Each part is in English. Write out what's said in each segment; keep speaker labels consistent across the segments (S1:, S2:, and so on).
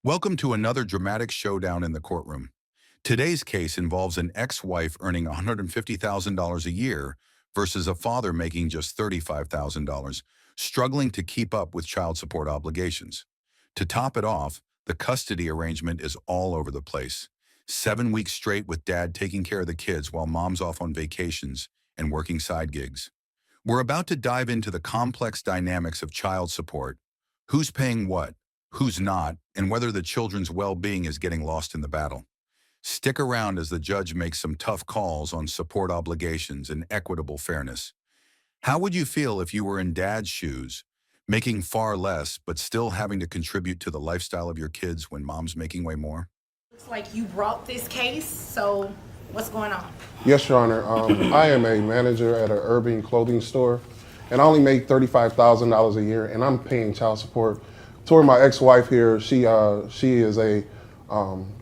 S1: Welcome to another dramatic showdown in the courtroom. Today's case involves an ex-wife earning $150,000 a year versus a father making just $35,000, struggling to keep up with child support obligations. To top it off, the custody arrangement is all over the place. 7 weeks straight with dad taking care of the kids while mom's off on vacations and working side gigs. We're about to dive into the complex dynamics of child support, who's paying what, who's not, and whether the children's well-being is getting lost in the battle. Stick around as the judge makes some tough calls on support obligations and equitable fairness. How would you feel if you were in dad's shoes, making far less but still having to contribute to the lifestyle of your kids when mom's making way more?
S2: Looks like you brought this case, so what's going on?
S3: Yes, Your Honor. I am a manager at an urban clothing store, and I only make $35,000 a year, and I'm paying child support. Toward my ex-wife here, she is a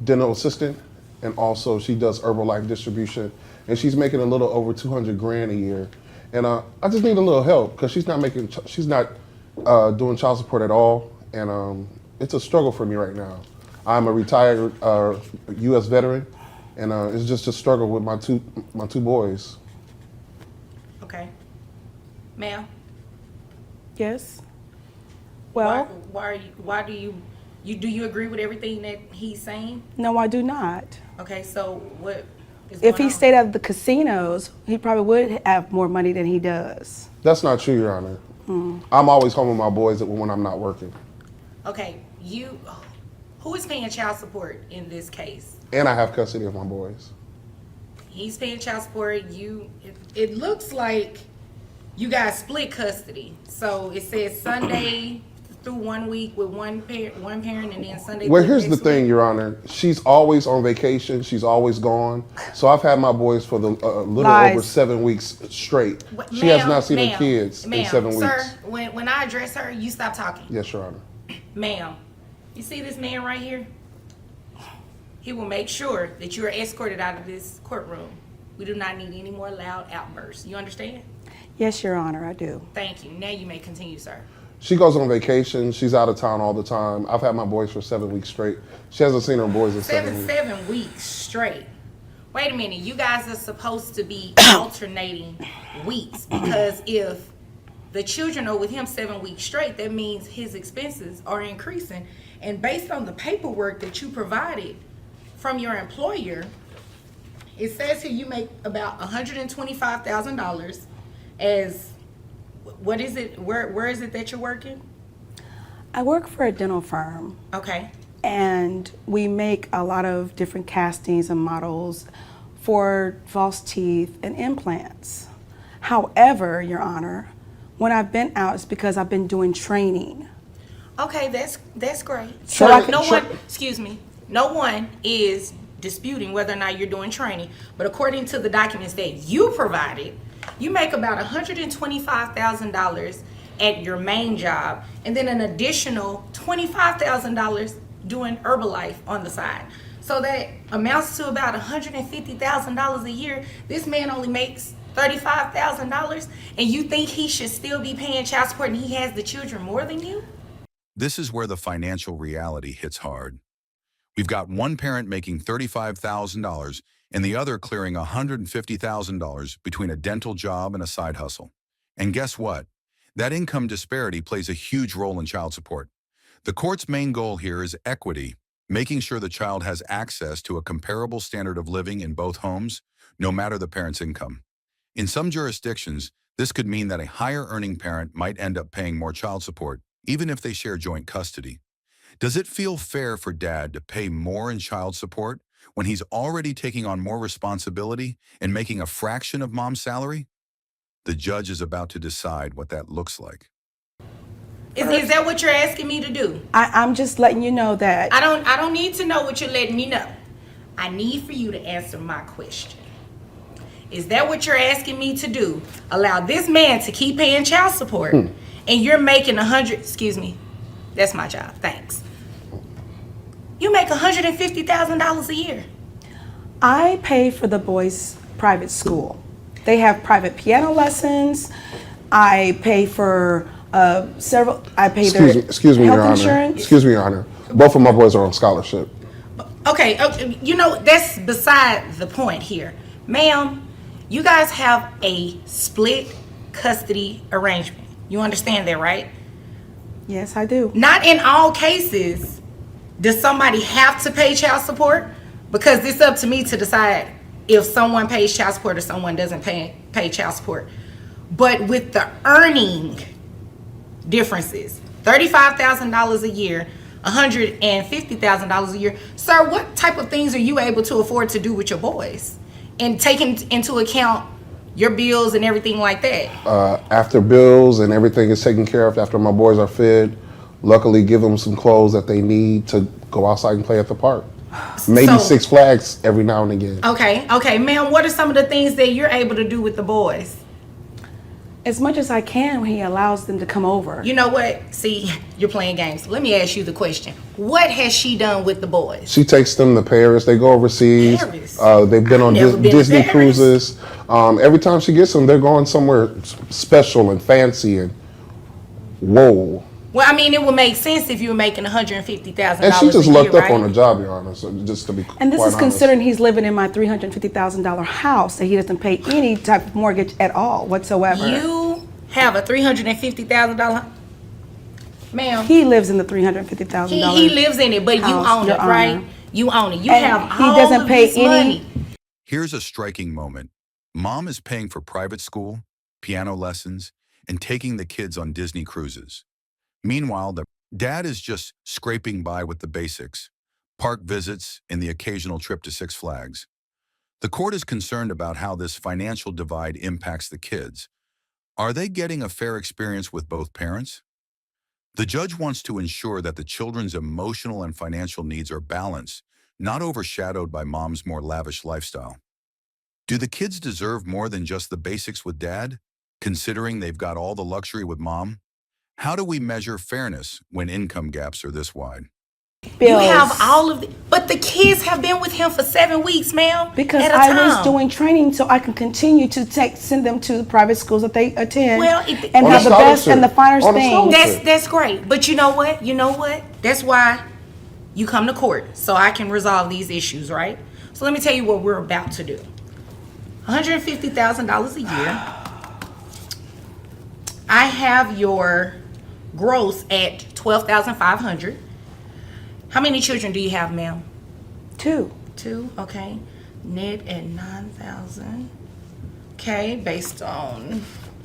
S3: dental assistant, and also she does Herbalife distribution, and she's making a little over 200 grand a year. And I just need a little help because she's not doing child support at all, and it's a struggle for me right now. I'm a retired U.S. veteran, and it's just a struggle with my two boys.
S2: Okay. Ma'am?
S4: Yes. Well,
S2: Why do you agree with everything that he's saying?
S4: no, I do not.
S2: Okay, so what is
S4: If
S2: going
S4: he
S2: on?
S4: stayed at the casinos, he probably would have more money than he does.
S3: That's not true, Your Honor. I'm always home with my boys when I'm not working.
S2: Okay, who is paying child support in this case?
S3: And I have custody of my boys.
S2: He's paying child support. It looks like you guys split custody. So it says Sunday through 1 week with one parent, and then Sunday.
S3: Well,
S2: through
S3: here's the
S2: next
S3: thing,
S2: week.
S3: Your Honor. She's always on vacation. She's always gone. So I've had my boys for the little
S4: Lies.
S3: over 7 weeks straight.
S2: What-
S3: She has
S2: ma'am,
S3: not seen her
S2: ma'am,
S3: kids in
S2: ma'am,
S3: 7
S2: Sir,
S3: weeks.
S2: when I address her, you stop talking.
S3: Yes, Your Honor.
S2: Ma'am, you see this man right here? He will make sure that you are escorted out of this courtroom. We do not need any more loud outbursts. You understand?
S4: Yes, Your Honor, I do.
S2: Thank you. Now you may continue, sir.
S3: She goes on vacation. She's out of town all the time. I've had my boys for 7 weeks straight. She hasn't seen her boys in 7 weeks.
S2: 7 weeks straight. Wait a minute. You guys are supposed to be alternating weeks, because if the children are with him 7 weeks straight, that means his expenses are increasing. And based on the paperwork that you provided from your employer, it says here you make about $125,000 as, what is it? Where is it that you're working?
S4: I work for a dental firm,
S2: Okay.
S4: and we make a lot of different castings and models for false teeth and implants. However, Your Honor, when I've been out, it's because I've been doing training.
S2: Okay, that's great.
S4: So
S2: So
S4: I can-
S2: no one is disputing whether or not you're doing training, but according to the documents that you provided, you make about $125,000 at your main job, and then an additional $25,000 doing Herbalife on the side. So that amounts to about $150,000 a year. This man only makes $35,000, and you think he should still be paying child support, and he has the children more than you?
S1: This is where the financial reality hits hard. We've got one parent making $35,000 and the other clearing $150,000 between a dental job and a side hustle. And guess what? That income disparity plays a huge role in child support. The court's main goal here is equity, making sure the child has access to a comparable standard of living in both homes, no matter the parent's income. In some jurisdictions, this could mean that a higher earning parent might end up paying more child support, even if they share joint custody. Does it feel fair for dad to pay more in child support when he's already taking on more responsibility and making a fraction of mom's salary? The judge is about to decide what that looks like.
S2: Is that what you're asking me to do?
S4: I'm just letting you know that
S2: I don't need to know what you're letting me know. I need for you to answer my question. Is that what you're asking me to do? Allow this man to keep paying child support, and you're making excuse me, that's my job, thanks. You make $150,000 a year.
S4: I pay for the boys' private school. They have private piano lessons. I pay for I pay their
S3: Excuse me,
S4: health
S3: Your Honor.
S4: insurance.
S3: Excuse me, Your Honor. Both of my boys are on scholarship.
S2: Okay, okay, you know, that's beside the point here. Ma'am, you guys have a split custody arrangement. You understand that, right?
S4: Yes, I do.
S2: Not in all cases does somebody have to pay child support, because it's up to me to decide if someone pays child support or someone doesn't pay child support. But with the earning differences, $35,000 a year, $150,000 a year. Sir, what type of things are you able to afford to do with your boys? And taking into account your bills and everything like that.
S3: After bills and everything is taken care of, after my boys are fed, luckily give them some clothes that they need to go outside and play at the park. Maybe
S2: So-
S3: Six Flags every now and again.
S2: Okay, ma'am, what are some of the things that you're able to do with the boys?
S4: As much as I can when he allows them to come over.
S2: You know what? See, you're playing games. Let me ask you the question. What has she done with the boys?
S3: She takes them to Paris. They go overseas.
S2: Paris?
S3: They've been on
S2: never been to
S3: Disney
S2: Paris.
S3: cruises. Every time she gets them, they're going somewhere special and fancy and whoa.
S2: Well, I mean, it would make sense if you were making $150,000
S3: And she just
S2: a year,
S3: lucked up
S2: right?
S3: on her job, Your Honor. So just to be
S4: And this
S3: quite
S4: is
S3: honest.
S4: considering he's living in my $350,000 house that he doesn't pay any type of mortgage at all whatsoever.
S2: You have a $350,000, ma'am.
S4: He lives in the $350,000.
S2: He lives in it, but you
S4: house,
S2: own
S4: Your
S2: it, right?
S4: Honor.
S2: You own it. You
S4: And
S2: have
S4: he
S2: all
S4: doesn't
S2: of
S4: pay
S2: this
S4: any-
S2: money.
S1: Here's a striking moment. Mom is paying for private school, piano lessons, and taking the kids on Disney cruises. Meanwhile, the dad is just scraping by with the basics, park visits, and the occasional trip to Six Flags. The court is concerned about how this financial divide impacts the kids. Are they getting a fair experience with both parents? The judge wants to ensure that the children's emotional and financial needs are balanced, not overshadowed by mom's more lavish lifestyle. Do the kids deserve more than just the basics with dad, considering they've got all the luxury with mom? How do we measure fairness when income gaps are this wide?
S2: You
S4: Bills.
S2: have all of the, but the kids have been with him for 7 weeks, ma'am.
S4: Because
S2: at a
S4: I was
S2: time.
S4: doing training so I can continue to send them to the private schools that they attend
S2: Well,
S4: and
S3: On
S4: have
S3: a
S4: the best
S3: scholarship.
S4: and the finest
S3: On a
S4: things.
S3: scholarship.
S2: That's great. But you know what? You know what? That's why you come to court, so I can resolve these issues, right? So let me tell you what we're about to do. $150,000 a year. I have your gross at $12,500. How many children do you have, ma'am?
S4: 2.
S2: 2, okay. Net at 9,000. Okay, based on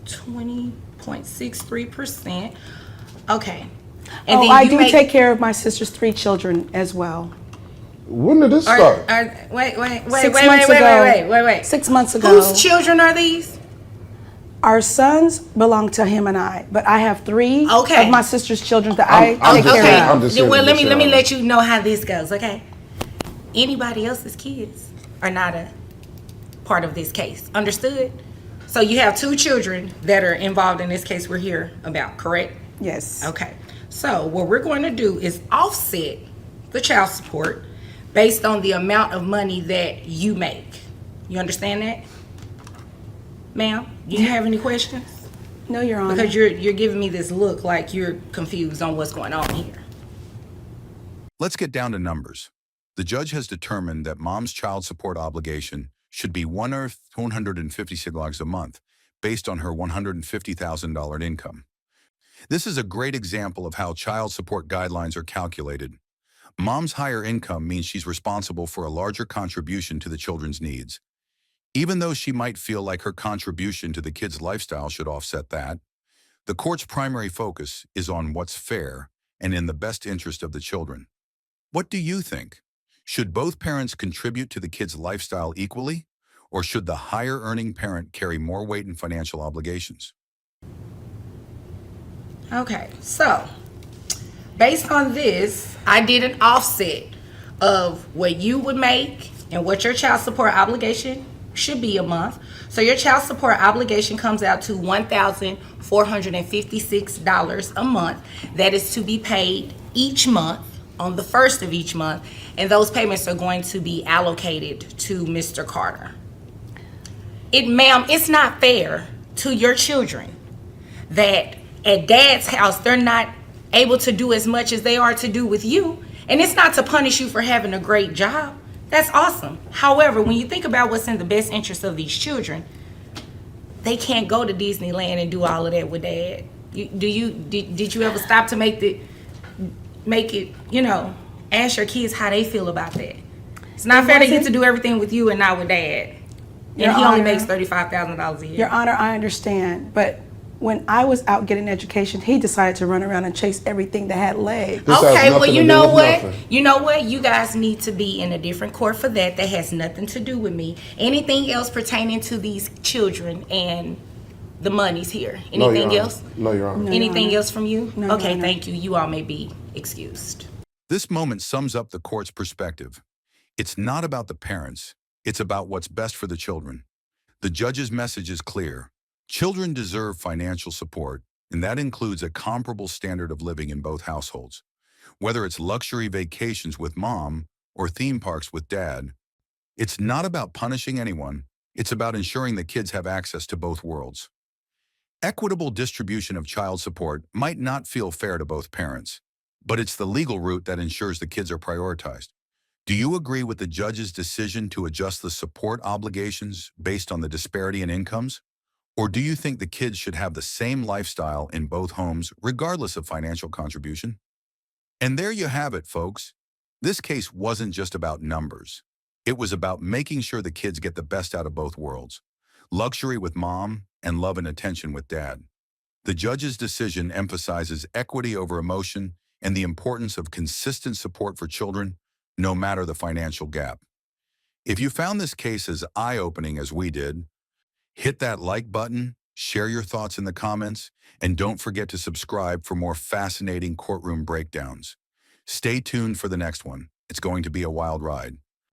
S2: 20.63%. Okay. And
S4: Oh, I
S2: you
S4: do
S2: make-
S4: take care of my sister's 3 children as well.
S3: When did this
S2: Are-
S3: start?
S2: wait.
S4: 6 months ago.
S2: Wait.
S4: 6 months ago.
S2: Whose children are these?
S4: Our sons belong to him and I, but I have 3
S2: Okay.
S4: of my sister's children that
S3: I'm
S4: I take
S3: just
S4: care
S3: saying,
S4: of.
S3: I'm just here
S2: Well,
S3: to
S2: let
S3: be
S2: me
S3: sure.
S2: let you know how this goes, okay? Anybody else's kids are not a part of this case. Understood? So you have 2 children that are involved in this case we're here about, correct?
S4: Yes.
S2: Okay. So what we're going to do is offset the child support based on the amount of money that you make. You understand that? Ma'am, do you have any questions?
S4: No, Your Honor.
S2: Because you're giving me this look like you're confused on what's going on here.
S1: Let's get down to numbers. The judge has determined that mom's child support obligation should be $1,256 a month based on her $150,000 income. This is a great example of how child support guidelines are calculated. Mom's higher income means she's responsible for a larger contribution to the children's needs. Even though she might feel like her contribution to the kids' lifestyle should offset that, the court's primary focus is on what's fair and in the best interest of the children. What do you think? Should both parents contribute to the kids' lifestyle equally, or should the higher earning parent carry more weight in financial obligations?
S2: Okay, so based on this, I did an offset of what you would make and what your child support obligation should be a month. So your child support obligation comes out to $1,456 a month. That is to be paid each month on the first of each month, and those payments are going to be allocated to Mr. Carter. Ma'am, it's not fair to your children that at dad's house they're not able to do as much as they are to do with you, And it's not to punish you for having a great job. That's awesome. However, when you think about what's in the best interest of these children, they can't go to Disneyland and do all of that with dad. Did you ever stop to make it, ask your kids how they feel about that? It's not fair they get to do everything with you and not with dad. And
S4: Your
S2: he only
S4: Honor,
S2: makes $35,000 a year.
S4: Your Honor, I understand, but when I was out getting education, he decided to run around and chase everything that had legs.
S3: This has
S2: Okay, well,
S3: nothing
S2: you
S3: to do
S2: know
S3: with
S2: what?
S3: nothing.
S2: You know what? You guys need to be in a different court for that. That has nothing to do with me. Anything else pertaining to these children and the money's here.
S3: No, Your
S2: Anything
S3: Honor.
S2: else?
S3: No, Your Honor.
S2: Anything
S4: Honor.
S2: else from you?
S4: No, Your
S2: Okay,
S4: Honor.
S2: thank you. You all may be excused.
S1: This moment sums up the court's perspective. It's not about the parents, it's about what's best for the children. The judge's message is clear. Children deserve financial support, and that includes a comparable standard of living in both households. Whether it's luxury vacations with mom or theme parks with dad, it's not about punishing anyone, it's about ensuring the kids have access to both worlds. Equitable distribution of child support might not feel fair to both parents, but it's the legal route that ensures the kids are prioritized. Do you agree with the judge's decision to adjust the support obligations based on the disparity in incomes? Or do you think the kids should have the same lifestyle in both homes, regardless of financial contribution? And there you have it, folks. This case wasn't just about numbers. It was about making sure the kids get the best out of both worlds. Luxury with mom and love and attention with dad. The judge's decision emphasizes equity over emotion and the importance of consistent support for children, no matter the financial gap. If you found this case as eye-opening as we did, hit that like button, share your thoughts in the comments, and don't forget to subscribe for more fascinating courtroom breakdowns. Stay tuned for the next one. It's going to be a wild ride.